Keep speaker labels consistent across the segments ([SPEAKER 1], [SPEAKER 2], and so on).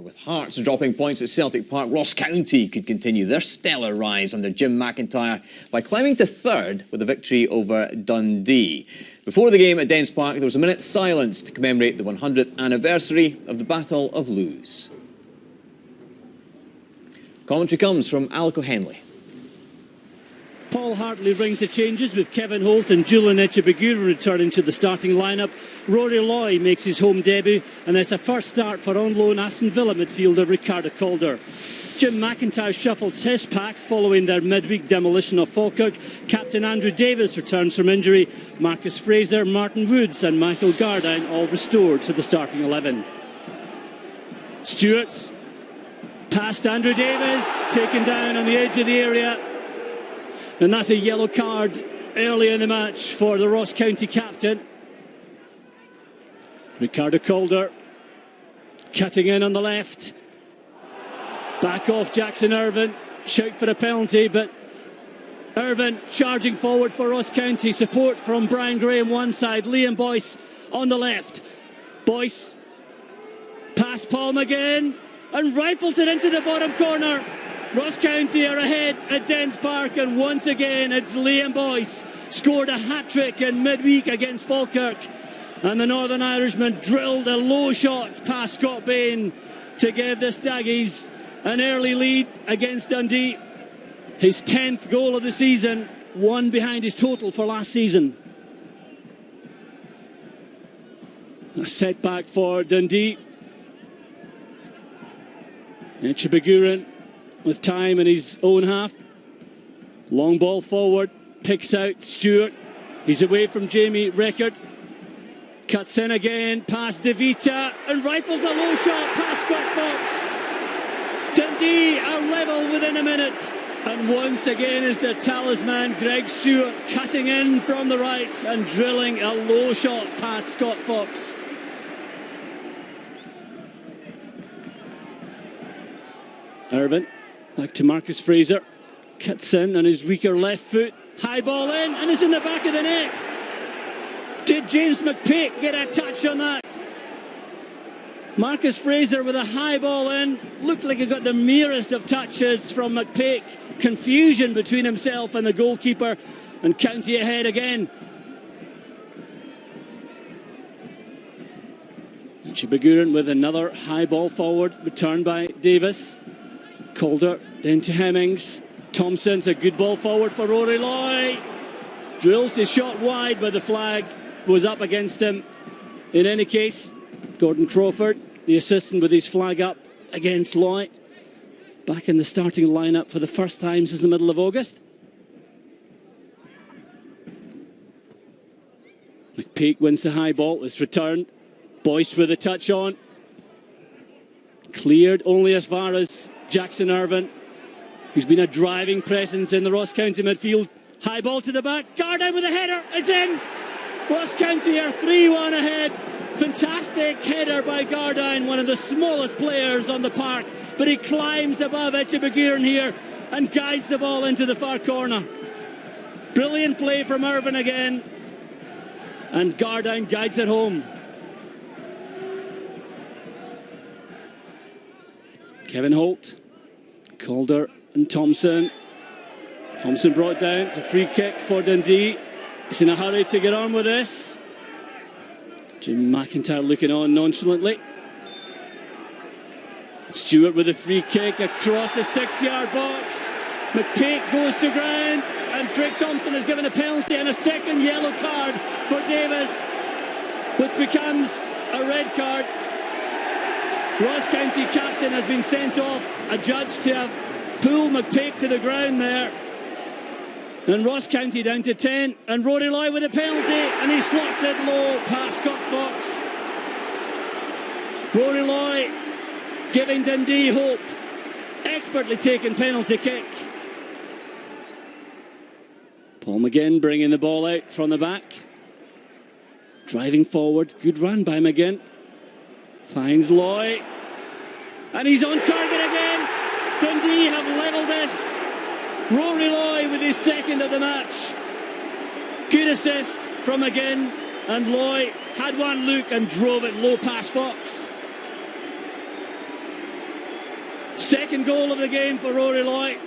[SPEAKER 1] With Hearts dropping points at Celtic Park, Ross County could continue their stellar rise under Jim McIntyre by climbing to third with a victory over Dundee. Before the game at Dens Park, there was a minute's silence to commemorate the 100th anniversary of the Battle of Lewes. Commentary comes from Alico Henley.
[SPEAKER 2] Paul Hartley brings the changes with Kevin Holt and Julian Echeverria returning to the starting lineup. Rory Loy makes his home debut, and there's a first start for on loan Aston Villa midfielder Ricardo Calder. Jim McIntyre shuffles his pack following their midweek demolition of Falkirk. Captain Andrew Davies returns from injury. Marcus Fraser, Martin Woods and Michael Gardyne all restored to the starting 11. Stewart past Andrew Davies, taken down on the edge of the area. And that's a yellow card early in the match for the Ross County captain. Ricardo Calder cutting in on the left. Back off Jackson Irvine. Shout for a penalty, but Irvine charging forward for Ross County. Support from Brian Gray on one side. Liam Boyce on the left. Boyce past Paul McGinn and rifles it into the bottom corner. Ross County are ahead at Dens Park, and once again it's Liam Boyce scored a hat-trick in midweek against Falkirk, and the Northern Irishman drilled a low shot past Scott Bain to give the Staggies an early lead against Dundee. His 10th goal of the season, one behind his total for last season. A setback for Dundee. Echeverria with time in his own half. Long ball forward, picks out Stewart. He's away from Jamie Record. Cuts in again, past DeVita, and rifles a low shot past Scott Fox. Dundee are level within a minute. And once again is the talisman Greg Stewart cutting in from the right and drilling a low shot past Scott Fox. Irvine back to Marcus Fraser, cuts in on his weaker left foot, high ball in, and it's in the back of the net. Did James McPake get a touch on that? Marcus Fraser with a high ball in, looked like he got the merest of touches from McPake. Confusion between himself and the goalkeeper, and County ahead again. Chibagurin with another high ball forward, returned by Davis. Calder, then to Hemmings. Thompson's a good ball forward for Rory Loy. Drills his shot wide, but the flag was up against him. In any case, Gordon Crawford, the assistant, with his flag up against Loy. Back in the starting lineup for the first time since the middle of August. McPake wins the high ball. It's returned. Boyce with a touch on. Cleared only as far as Jackson Irvine, who's been a driving presence in the Ross County midfield. High ball to the back. Gardyne with a header. It's in. Ross County are 3-1 ahead. Fantastic header by Gardyne, one of the smallest players on the park. But he climbs above Echeverria here and guides the ball into the far corner. Brilliant play from Irvine again. And Gardyne guides it home. Kevin Holt, Calder and Thompson. Thompson brought down. It's a free kick for Dundee. He's in a hurry to get on with this. Jim McIntyre looking on nonchalantly. Stewart with a free kick across the 6-yard box. McPake goes to ground, and Craig Thompson is given a penalty and a second yellow card for Davis, which becomes a red card. Ross County captain has been sent off. A judge to have pulled McPake to the ground there. And Ross County down to 10. And Rory Loy with a penalty, and he slots it low past Scott Fox. Rory Loy giving Dundee hope. Expertly taken penalty kick. Paul McGinn bringing the ball out from the back. Driving forward. Good run by McGinn. Finds Loy, and he's on target again. Dundee have levelled this. Rory Loy with his second of the match. Good assist from McGinn, and Loy had one look and drove it low past Fox. Second goal of the game for Rory Loy.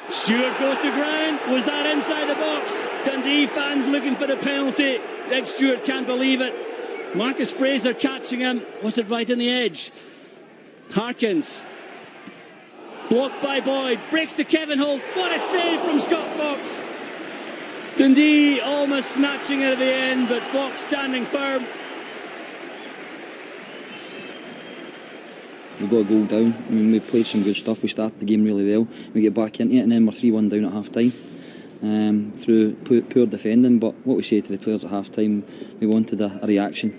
[SPEAKER 2] Stewart goes to ground. Was that inside the box? Dundee fans looking for the penalty. Greg Stewart can't believe it. Marcus Fraser catching him. Was it right on the edge? Harkins. Blocked by Boyd. Breaks to Kevin Holt. What a save from Scott Fox. Dundee almost snatching it at the end, but Fox standing firm.
[SPEAKER 3] We got a goal down. I mean, we played some good stuff. We started the game really well. We get back into it, and then we're 3-1 down at half time through poor defending. But what we say to the players at half time, we wanted a reaction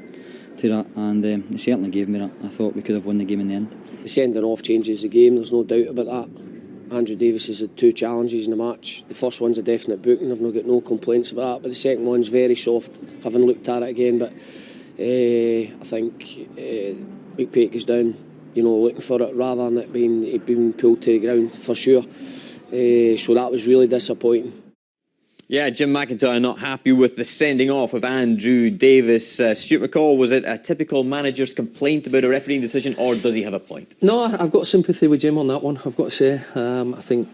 [SPEAKER 3] to that, and they certainly gave me that. I thought we could have won the game in the end.
[SPEAKER 4] The sending off changes the game, there's no doubt about that. Andrew Davies has had 2 challenges in the match. The first one's a definite booking, I've not got no complaints about that, but the second one's very soft, having looked at it again. But I think McPake is down, looking for it rather than it being pulled to the ground for sure. So that was really disappointing.
[SPEAKER 1] Yeah, Jim McIntyre not happy with the sending off of Andrew Davies. Stuart McCall, was it a typical manager's complaint about a refereeing decision, or does he have a point?
[SPEAKER 5] No, I've got sympathy with Jim on that one, I've got to say. I think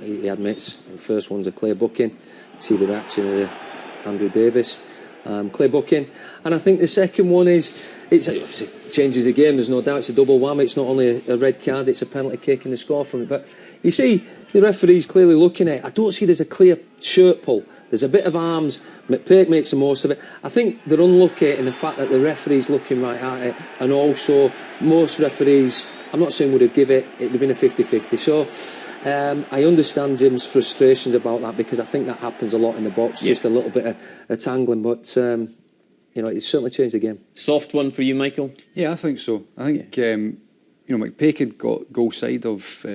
[SPEAKER 5] he admits the first one's a clear booking. See the reaction of Andrew Davies. Clear booking. And I think the second one it changes the game, there's no doubt. It's a double whammy. It's not only a red card, it's a penalty kick and a score from it. But you see the referee's clearly looking at it. I don't see there's a clear shirt pull. There's a bit of arms. McPake makes the most of it. I think they're unlucky in the fact that the referee's looking right at it, and also most referees, I'm not saying would have given it, it'd have been a 50-50. So I understand Jim's frustrations about that, because I think that happens a lot in the box, just a little bit of tangling, but it's certainly changed the game. Soft one for you, Michael?
[SPEAKER 6] Yeah, I think so. I think McPake had got goal side of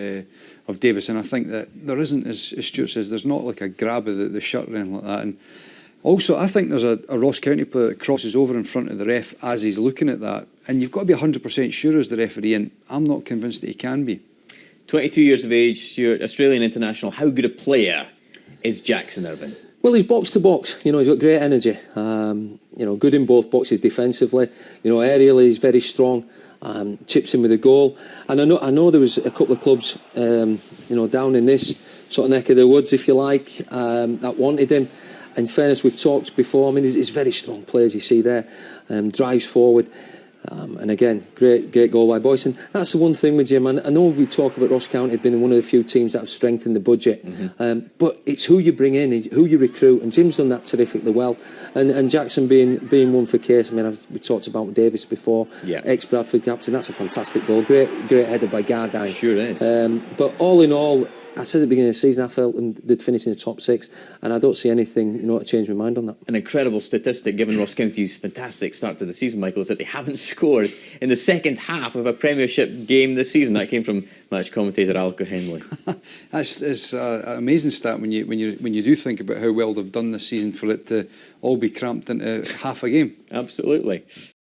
[SPEAKER 6] Davies, and I think that there isn't, as Stuart says, there's not like a grab of the shirt or anything like that. And also, I think there's a Ross County player that crosses over in front of the ref as he's looking at that, and you've got to be 100% sure as the referee, and I'm not convinced that he can be. 22 years of age, Stuart, Australian international. How good a player is Jackson Irvine?
[SPEAKER 5] Well, he's box to box. He's got great energy. Good in both boxes defensively. Aerially, he's very strong. Chips in with a goal. And I know there was a couple of clubs, down in this sort of neck of the woods, if you like, that wanted him. In fairness, we've talked before. I mean, he's very strong player, as you see there. Drives forward. And again, great goal by Boyce. And that's the one thing with Jim. I know we talk about Ross County being one of the few teams that have strengthened the budget, but it's who you bring in, who you recruit, and Jim's done that terrifically well. And Jackson being one for case. I mean, we talked about Davis before, ex-Bradford captain. That's a fantastic goal. Great header by Gardine.
[SPEAKER 1] Sure is.
[SPEAKER 5] But all in all, I said at the beginning of the season I felt they'd finish in the top 6, and I don't see anything to change my mind on that.
[SPEAKER 1] An incredible statistic, given Ross County's fantastic start to the season, Michael, is that they haven't scored in the second half of a Premiership game this season. That came from match commentator Alco Henley.
[SPEAKER 6] It's an amazing stat when you do think about how well they've done this season for it to all be cramped into half a game.
[SPEAKER 1] Absolutely.